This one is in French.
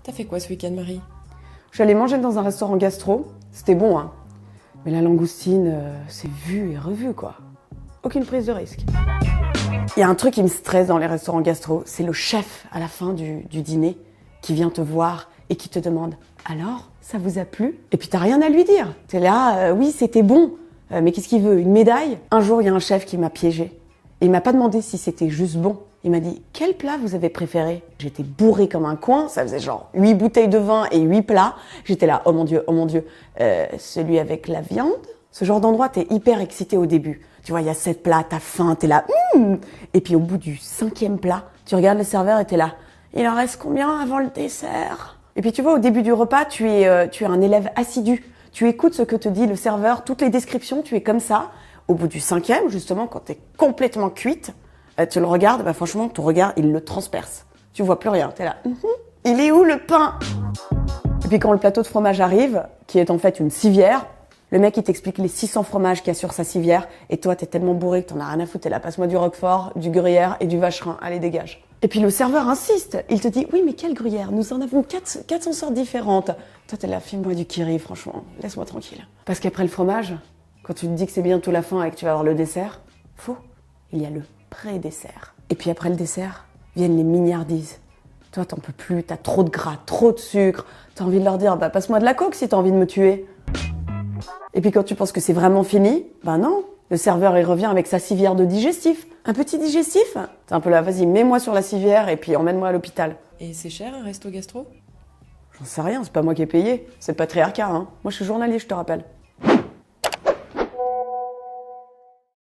T'as fait quoi ce week-end, Marie? Je suis allée manger dans un restaurant gastro. C'était bon, hein. Mais la langoustine, c'est vu et revu, quoi. Aucune prise de risque. Il y a un truc qui me stresse dans les restaurants gastro, c'est le chef à la fin du dîner qui vient te voir et qui te demande « Alors, ça vous a plu ?» Et puis t'as rien à lui dire. T'es là, oui, c'était bon. Mais qu'est-ce qu'il veut? Une médaille? Un jour, il y a un chef qui m'a piégée. Et il m'a pas demandé si c'était juste bon. Il m'a dit « Quel plat vous avez préféré ?» J'étais bourrée comme un coin, ça faisait genre 8 bouteilles de vin et 8 plats. J'étais là, oh mon Dieu, celui avec la viande? Ce genre d'endroit, t'es hyper excité au début. Tu vois, il y a 7 plats, t'as faim, t'es là, Et puis au bout du 5e plat, tu regardes le serveur et t'es là, il en reste combien avant le dessert? Et puis tu vois, au début du repas, tu es un élève assidu. Tu écoutes ce que te dit le serveur, toutes les descriptions, tu es comme ça. Au bout du 5e, justement, quand t'es complètement cuite, tu le regardes, franchement, ton regard, il le transperce. Tu vois plus rien, t'es là, il est où le pain? Et puis quand le plateau de fromage arrive, qui est en fait une civière, le mec, il t'explique les 600 fromages qu'il y a sur sa civière, et toi, t'es tellement bourré que t'en as rien à foutre. T'es là, passe-moi du Roquefort, du gruyère et du vacherin. Allez, dégage. Et puis le serveur insiste. Il te dit, oui, mais quel gruyère? Nous en avons 400 sortes différentes. Toi, t'es là, file-moi du kiri, franchement. Laisse-moi tranquille. Parce qu'après le fromage, quand tu te dis que c'est bientôt la fin et que tu vas avoir le dessert, faux. Il y a le pré-dessert. Et puis après le dessert, viennent les mignardises. Toi, t'en peux plus, t'as trop de gras, trop de sucre. T'as envie de leur dire, passe-moi de la coke si t'as envie de me tuer. Et puis quand tu penses que c'est vraiment fini, non. Le serveur, il revient avec sa civière de digestif. Un petit digestif? T'es un peu là, vas-y, mets-moi sur la civière et puis emmène-moi à l'hôpital. Et c'est cher un resto gastro? J'en sais rien, c'est pas moi qui ai payé. C'est le patriarcat, hein. Moi, je suis journaliste, je te rappelle.